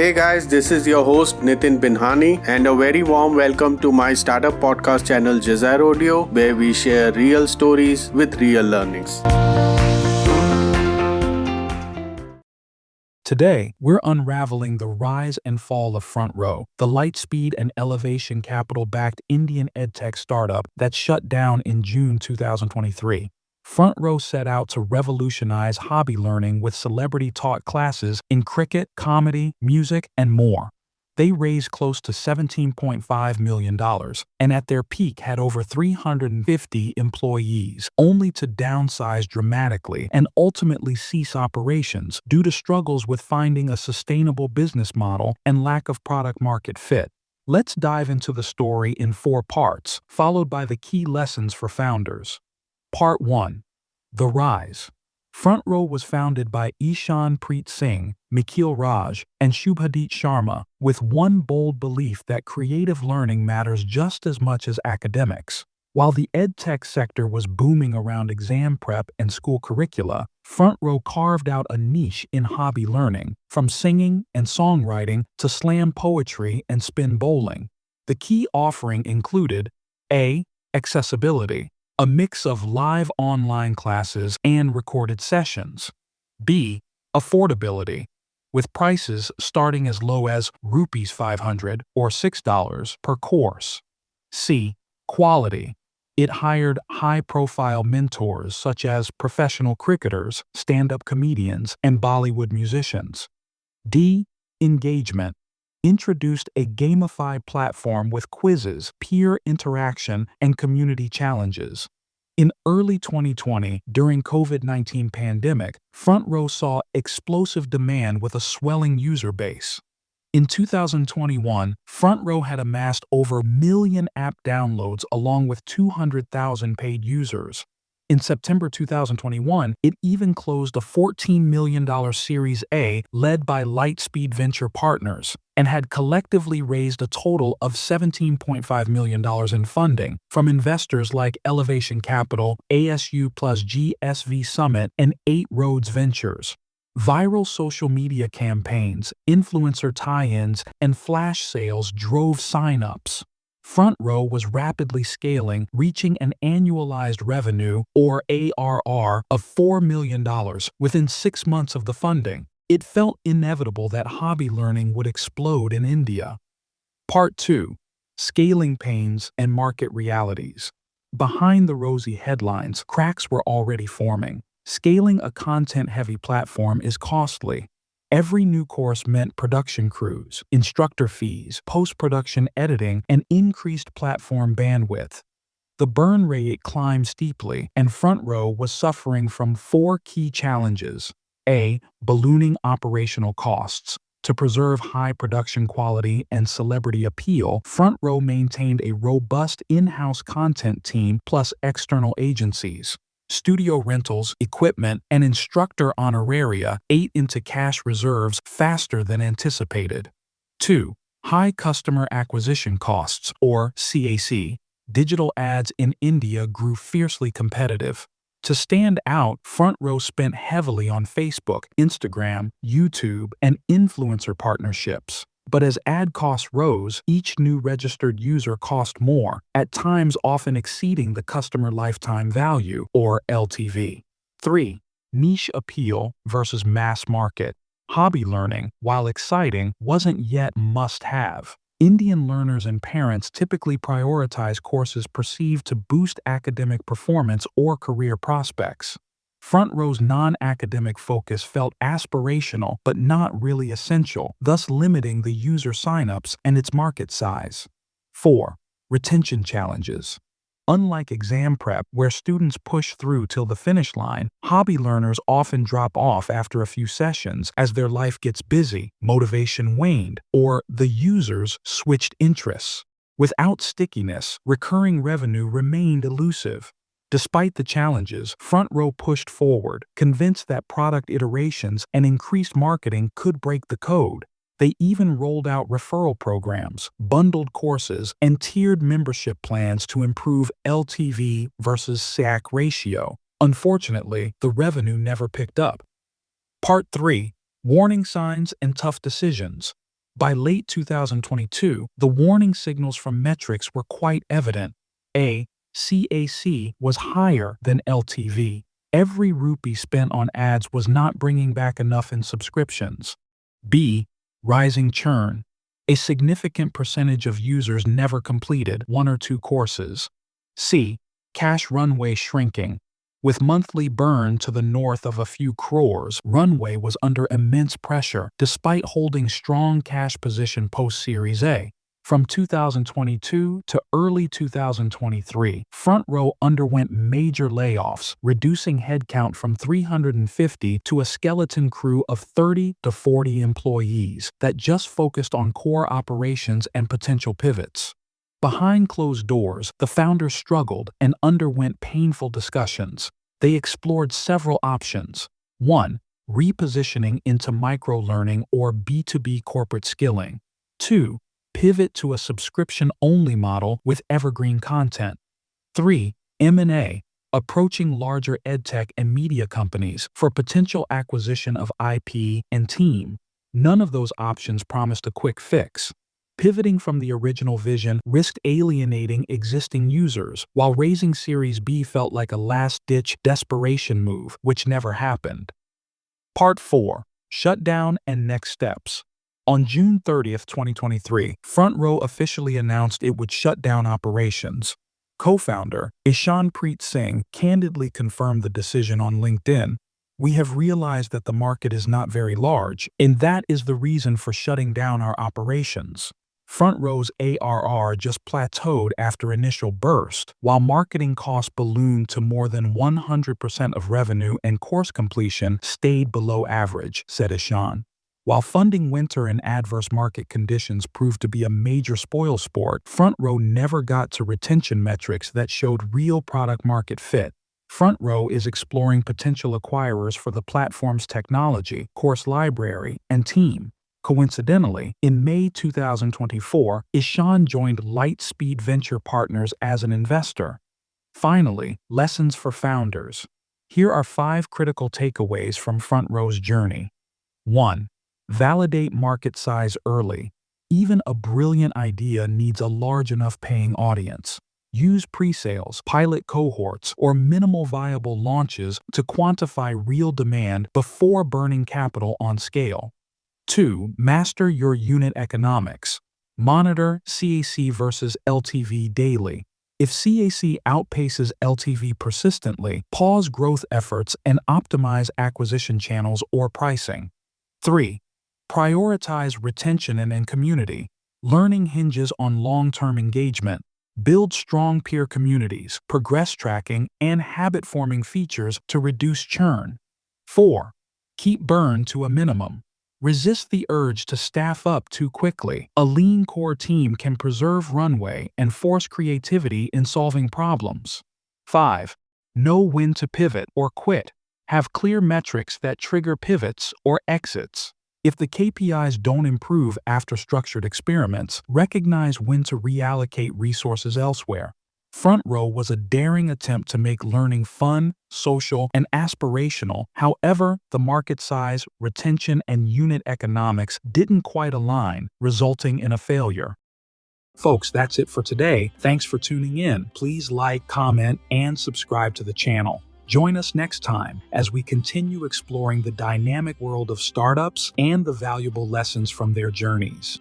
Hey guys, this is your host Nitin Binhani, and a very warm welcome to my startup podcast channel Jazair Audio, where we share real stories with real learnings. Today, we're unraveling the rise and fall of FrontRow, the Lightspeed and Elevation Capital-backed Indian Edtech startup that shut down in June 2023. FrontRow set out to revolutionize hobby learning with celebrity-taught classes in cricket, comedy, music, and more. They raised close to $17.5 million and at their peak had over 350 employees, only to downsize dramatically and ultimately cease operations due to struggles with finding a sustainable business model and lack of product-market fit. Let's dive into the story in 4 parts, followed by the key lessons for founders. Part 1. The Rise. FrontRow was founded by Ishan Preet Singh, Nikhil Raj, and Shubhadip Sharma, with one bold belief that creative learning matters just as much as academics. While the edtech sector was booming around exam prep and school curricula, FrontRow carved out a niche in hobby learning, from singing and songwriting to slam poetry and spin bowling. The key offering included A. Accessibility, a mix of live online classes and recorded sessions. B. Affordability, with prices starting as low as Rs 500 or $6 per course. C. Quality, it hired high-profile mentors such as professional cricketers, stand-up comedians, and Bollywood musicians. D. Engagement, introduced a gamified platform with quizzes, peer interaction, and community challenges. In early 2020, during COVID-19 pandemic, FrontRow saw explosive demand with a swelling user base. In 2021, FrontRow had amassed over 1 million app downloads along with 200,000 paid users. In September 2021, it even closed a $14 million Series A led by Lightspeed Venture Partners and had collectively raised a total of $17.5 million in funding from investors like Elevation Capital, ASU plus GSV Summit, and 8 Roads Ventures. Viral social media campaigns, influencer tie-ins, and flash sales drove sign-ups. FrontRow was rapidly scaling, reaching an annualized revenue, or ARR, of $4 million within 6 months of the funding. It felt inevitable that hobby learning would explode in India. Part 2. Scaling pains and market realities. Behind the rosy headlines, cracks were already forming. Scaling a content-heavy platform is costly. Every new course meant production crews, instructor fees, post-production editing, and increased platform bandwidth. The burn rate climbed steeply, and FrontRow was suffering from 4 key challenges. A. Ballooning operational costs. To preserve high production quality and celebrity appeal, FrontRow maintained a robust in-house content team plus external agencies. Studio rentals, equipment, and instructor honoraria ate into cash reserves faster than anticipated. 2. High customer acquisition costs, or CAC. Digital ads in India grew fiercely competitive. To stand out, FrontRow spent heavily on Facebook, Instagram, YouTube, and influencer partnerships. But as ad costs rose, each new registered user cost more, at times often exceeding the customer lifetime value, or LTV. 3. Niche appeal versus mass market. Hobby learning, while exciting, wasn't yet must-have. Indian learners and parents typically prioritize courses perceived to boost academic performance or career prospects. FrontRow's non-academic focus felt aspirational but not really essential, thus limiting the user signups and its market size. 4. Retention challenges. Unlike exam prep, where students push through till the finish line, hobby learners often drop off after a few sessions as their life gets busy, motivation waned, or the users switched interests. Without stickiness, recurring revenue remained elusive. Despite the challenges, FrontRow pushed forward, convinced that product iterations and increased marketing could break the code. They even rolled out referral programs, bundled courses, and tiered membership plans to improve LTV versus CAC ratio. Unfortunately, the revenue never picked up. Part 3. Warning signs and tough decisions. By late 2022, the warning signals from metrics were quite evident. A. CAC was higher than LTV. Every rupee spent on ads was not bringing back enough in subscriptions. B. Rising churn. A significant percentage of users never completed one or two courses. C. Cash runway shrinking. With monthly burn to the north of a few crores, Runway was under immense pressure despite holding strong cash position post-Series A. From 2022 to early 2023, FrontRow underwent major layoffs, reducing headcount from 350 to a skeleton crew of 30 to 40 employees that just focused on core operations and potential pivots. Behind closed doors, the founders struggled and underwent painful discussions. They explored several options. 1. Repositioning into micro-learning or B2B corporate skilling. 2. Pivot to a subscription-only model with evergreen content. 3. M&A, approaching larger edtech and media companies for potential acquisition of IP and team. None of those options promised a quick fix. Pivoting from the original vision risked alienating existing users, while raising Series B felt like a last-ditch desperation move, which never happened. Part 4. Shutdown and Next Steps. On June 30, 2023, FrontRow officially announced it would shut down operations. Co-founder Ishanpreet Singh candidly confirmed the decision on LinkedIn. "We have realized that the market is not very large, and that is the reason for shutting down our operations." FrontRow's ARR just plateaued after initial burst, while marketing costs ballooned to more than 100% of revenue and course completion stayed below average, said Ishan. While funding winter and adverse market conditions proved to be a major spoilsport, FrontRow never got to retention metrics that showed real product-market fit. FrontRow is exploring potential acquirers for the platform's technology, course library, and team. Coincidentally, in May 2024, Ishan joined Lightspeed Venture Partners as an investor. Finally, lessons for founders. Here are 5 critical takeaways from FrontRow's journey. 1. Validate market size early. Even a brilliant idea needs a large enough paying audience. Use pre-sales, pilot cohorts, or minimal viable launches to quantify real demand before burning capital on scale. 2. Master your unit economics. Monitor CAC versus LTV daily. If CAC outpaces LTV persistently, pause growth efforts and optimize acquisition channels or pricing. 3. Prioritize retention and community. Learning hinges on long-term engagement. Build strong peer communities, progress tracking, and habit-forming features to reduce churn. 4. Keep burn to a minimum. Resist the urge to staff up too quickly. A lean core team can preserve runway and force creativity in solving problems. 5. Know when to pivot or quit. Have clear metrics that trigger pivots or exits. If the KPIs don't improve after structured experiments, recognize when to reallocate resources elsewhere. FrontRow was a daring attempt to make learning fun, social, and aspirational. However, the market size, retention, and unit economics didn't quite align, resulting in a failure. Folks, that's it for today. Thanks for tuning in. Please like, comment, and subscribe to the channel. Join us next time as we continue exploring the dynamic world of startups and the valuable lessons from their journeys.